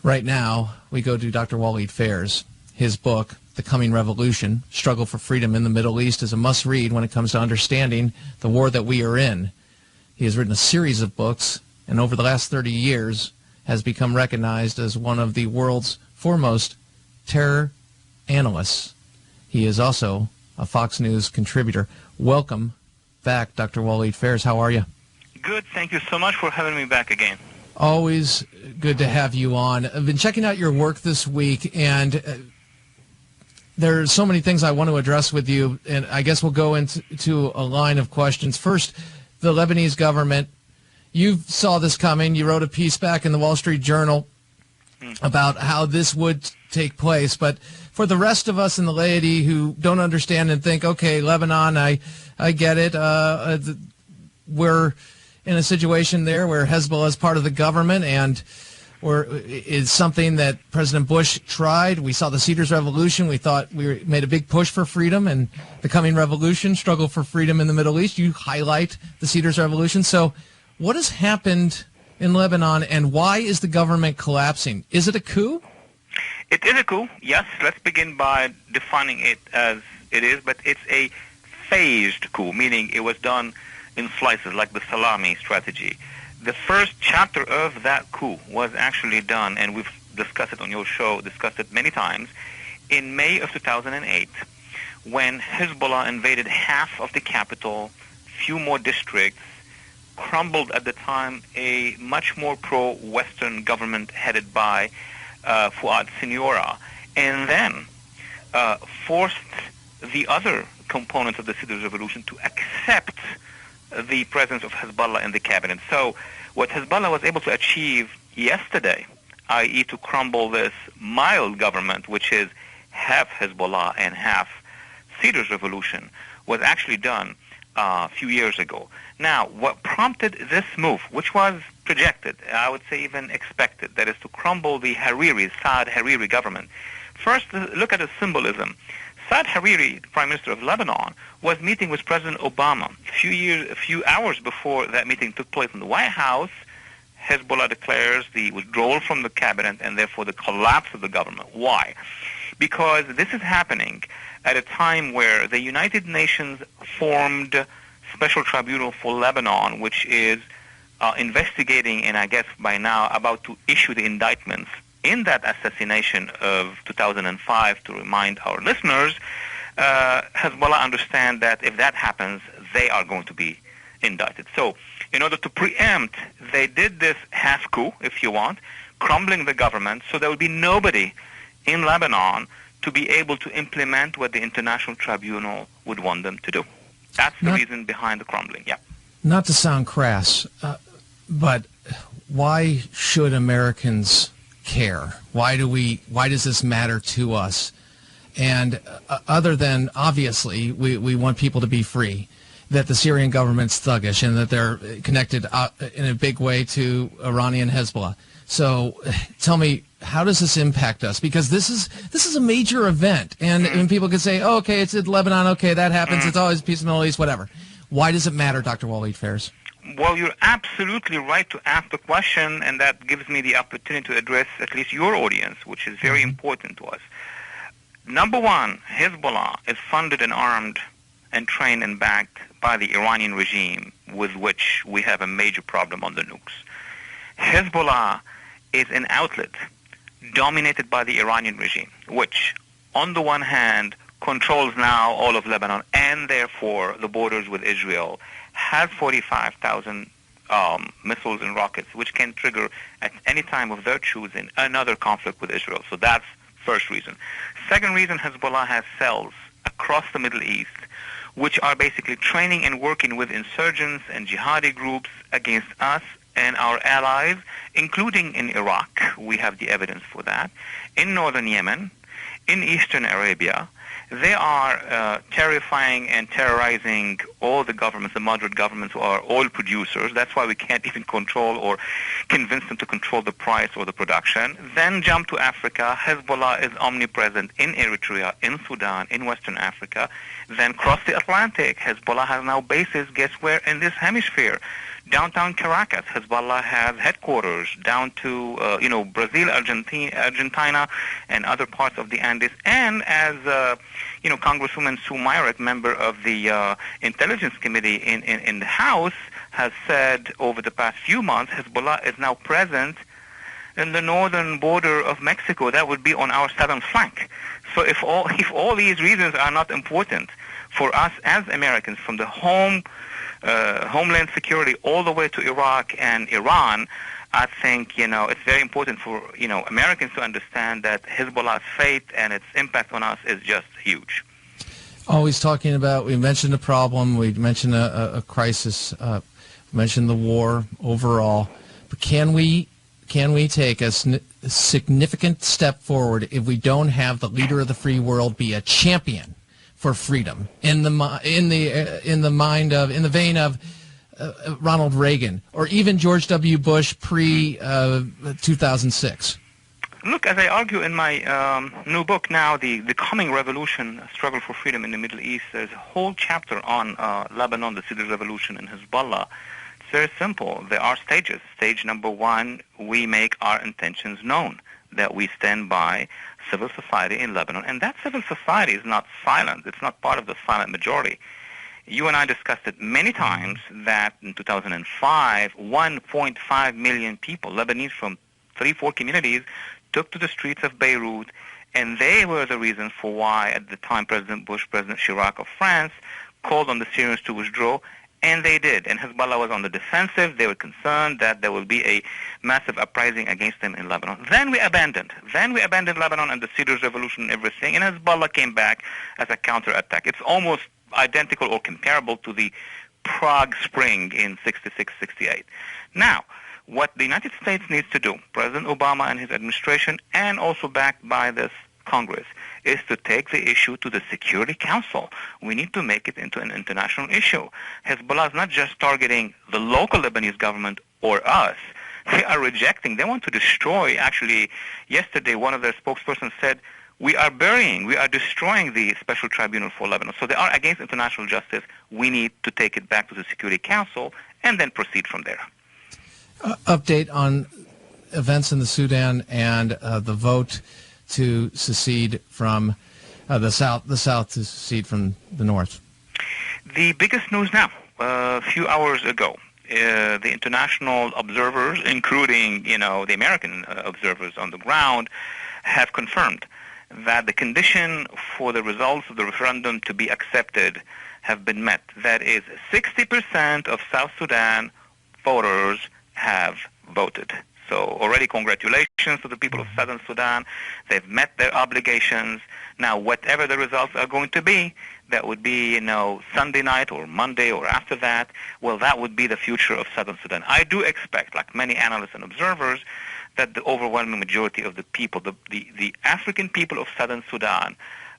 Right now, we go to Dr. Walid Phares. His book, The Coming Revolution, Struggle for Freedom in the Middle East, is a must-read when it comes to understanding the war that we are in. He has written a series of books, and over the last 30 years has become recognized as one of the world's foremost terror analysts. He is also a Fox News contributor. Welcome back, Dr. Walid Phares. How are you? Good. Thank you so much for having me back again. Always good to have you on. I've been checking out your work this week, and there are so many things I want to address with you, and I guess we'll go into a line of questions. First, the Lebanese government. You saw this coming. You wrote a piece back in the Wall Street Journal about how this would take place. But for the rest of us in the laity who don't understand and think, okay, Lebanon, I get it. We're in a situation there where Hezbollah is part of the government and is something that President Bush tried. We saw the Cedars Revolution. We thought we made a big push for freedom, and the coming revolution, struggle for freedom in the Middle East. You highlight the Cedars Revolution. So what has happened in Lebanon, and why is the government collapsing? Is it a coup? It is a coup, yes. Let's begin by defining it as it is, but it's a phased coup, meaning it was done in slices, like the salami strategy. The first chapter of that coup was actually done, and we've discussed it on your show, discussed it many times, in May of 2008, when Hezbollah invaded half of the capital, few more districts, crumbled at the time a much more pro-Western government headed by Fuad Siniora, and then forced the other components of the Cedars Revolution to accept the presence of Hezbollah in the cabinet. So what Hezbollah was able to achieve yesterday, i.e. to crumble this mild government, which is half Hezbollah and half Cedars Revolution, was actually done a few years ago. Now, what prompted this move, which was projected, I would say even expected, that is to crumble the Saad Hariri government. First, look at the symbolism. Saad Hariri, the Prime Minister of Lebanon, was meeting with President Obama a few hours before that meeting took place in the White House. Hezbollah declares the withdrawal from the cabinet and therefore the collapse of the government. Why? Because this is happening at a time where the United Nations formed Special Tribunal for Lebanon, which is investigating, and I guess by now about to issue the indictments in that assassination of 2005. To remind our listeners, Hezbollah understand that if that happens, they are going to be indicted. So in order to preempt, they did this half coup, if you want, crumbling the government, so there would be nobody in Lebanon to be able to implement what the International Tribunal would want them to do. That's the reason behind the crumbling, yeah. Not to sound crass, but why should Americans care? Why does this matter to us? And other than, obviously, we want people to be free, that the Syrian government's thuggish and that they're connected in a big way to Iranian Hezbollah. So tell me, how does this impact us? Because this is a major event, and people can say, oh, okay, it's in Lebanon, okay, that happens, it's always peace in the Middle East, whatever. Why does it matter, Dr. Walid Phares? Well, you're absolutely right to ask the question, and that gives me the opportunity to address at least your audience, which is very important to us. Number one, Hezbollah is funded and armed and trained and backed by the Iranian regime, with which we have a major problem on the nukes. Hezbollah is an outlet dominated by the Iranian regime, which, on the one hand, controls now all of Lebanon and therefore the borders with Israel, has 45,000 missiles and rockets, which can trigger at any time of their choosing another conflict with Israel. So that's first reason. Second reason, Hezbollah has cells across the Middle East, which are basically training and working with insurgents and jihadi groups against us and our allies, including in Iraq. We have the evidence for that. In northern Yemen, in eastern Arabia, they are terrifying and terrorizing all the governments, the moderate governments who are oil producers. That's why we can't even control or convince them to control the price or the production. Then jump to Africa. Hezbollah is omnipresent in Eritrea, in Sudan, in Western Africa. Then cross the Atlantic. Hezbollah has now bases, guess where, in this hemisphere. Downtown Caracas, Hezbollah has headquarters, down to Brazil, Argentina, and other parts of the Andes. And as Congresswoman Sue Myrick, member of the Intelligence Committee in the House, has said over the past few months, Hezbollah is now present in the northern border of Mexico. That would be on our southern flank. So if all these reasons are not important for us as Americans, from the homeland security all the way to Iraq and Iran, I think it's very important for Americans to understand that Hezbollah's fate and its impact on us is just huge. Always talking about, we mentioned a problem, we mentioned a crisis, we mentioned the war overall, but can we take a significant step forward if we don't have the leader of the free world be a champion for freedom in the vein of Ronald Reagan or even George W. Bush pre 2006? Look, as I argue in my new book now, the Coming Revolution, Struggle for Freedom in the Middle East, there's a whole chapter on Lebanon, the Civil Revolution, and Hezbollah. It's very simple. There are stages. Stage number one, we make our intentions known, that we stand by civil society in Lebanon. And that civil society is not silent. It's not part of the silent majority. You and I discussed it many times that in 2005, 1.5 million people, Lebanese from 3-4 communities, took to the streets of Beirut, and they were the reason for why, at the time, President Bush, President Chirac of France, called on the Syrians to withdraw, and they did. And Hezbollah was on the defensive. They were concerned that there will be a massive uprising against them in Lebanon. Then we abandoned Lebanon and the Cedars Revolution and everything, and Hezbollah came back as a counterattack. It's almost identical or comparable to the Prague Spring in 66, 68. Now, what the United States needs to do, President Obama and his administration, and also backed by this Congress, is to take the issue to the Security Council. We need to make it into an international issue. Hezbollah is not just targeting the local Lebanese government or us. They are rejecting, they want to destroy. Actually, yesterday one of their spokespersons said, we are destroying the Special Tribunal for Lebanon. So they are against international justice. We need to take it back to the Security Council and then proceed from there. Update on events in the Sudan and the vote to secede from the south to secede from the north. The biggest news now, a few hours ago, the international observers, including the American observers on the ground, have confirmed that the condition for the results of the referendum to be accepted have been met. That is, 60% of South Sudan voters have voted. So already congratulations to the people of Southern Sudan. They've met their obligations. Now, whatever the results are going to be, that would be, Sunday night or Monday or after that, well, that would be the future of Southern Sudan. I do expect, like many analysts and observers, that the overwhelming majority of the people, the African people of Southern Sudan,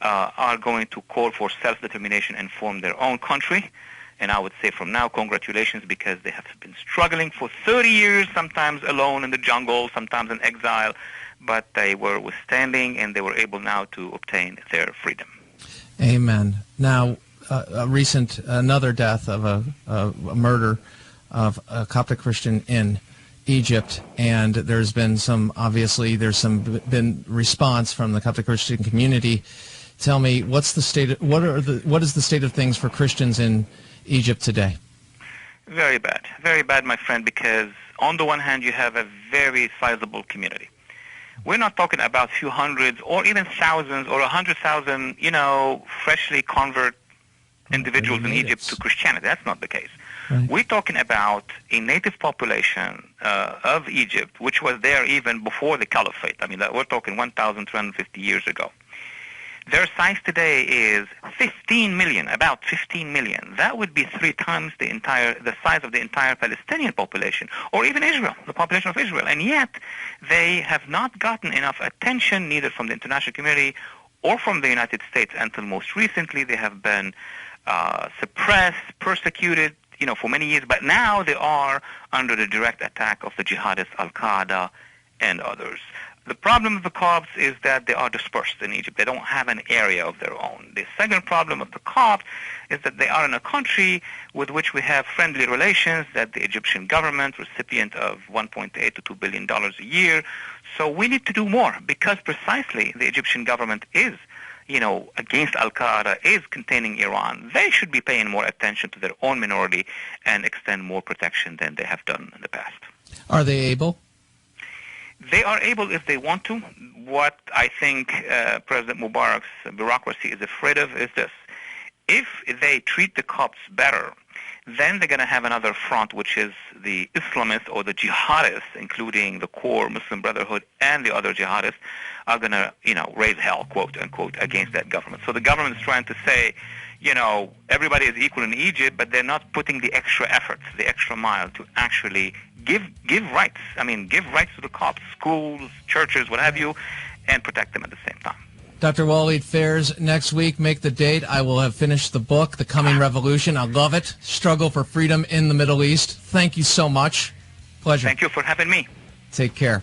are going to call for self-determination and form their own country. And I would say from now, congratulations, because they have been struggling for 30 years, sometimes alone in the jungle, sometimes in exile, but they were withstanding and they were able now to obtain their freedom. Amen. Now, another death of a murder of a Coptic Christian in Egypt, and there's been been response from the Coptic Christian community. Tell me, what is the state of things for Christians in Egypt today? Very bad, my friend, because on the one hand you have a very sizable community. We're not talking about a few hundreds or even thousands or 100,000, freshly convert individuals in Egypt to Christianity. That's not the case. Right. We're talking about a native population of Egypt, which was there even before the Caliphate. I mean, we're talking 1,350 years ago. Their size today is 15 million, about 15 million. That would be 3 times the size of the entire Palestinian population, or even Israel, the population of Israel. And yet, they have not gotten enough attention, neither from the international community or from the United States, until most recently. They have been suppressed, persecuted, for many years. But now they are under the direct attack of the jihadists, Al-Qaeda, and others. The problem of the Copts is that they are dispersed in Egypt. They don't have an area of their own. The second problem of the Copts is that they are in a country with which we have friendly relations, that the Egyptian government, recipient of $1.8 to $2 billion a year. So we need to do more because precisely the Egyptian government is, against Al-Qaeda, is containing Iran. They should be paying more attention to their own minority and extend more protection than they have done in the past. Are they able? They are able if they want to. What I think President Mubarak's bureaucracy is afraid of is this. If they treat the Copts better, then they're going to have another front, which is the Islamists or the jihadists, including the core Muslim Brotherhood and the other jihadists, are going to, raise hell, quote unquote, against that government. So the government is trying to say, everybody is equal in Egypt, but they're not putting the extra effort, the extra mile to actually give rights. Give rights to the Copts, schools, churches, what have you, and protect them at the same time. Dr. Walid Phares, next week, make the date. I will have finished the book, The Coming Revolution. I love it. Struggle for Freedom in the Middle East. Thank you so much. Pleasure. Thank you for having me. Take care.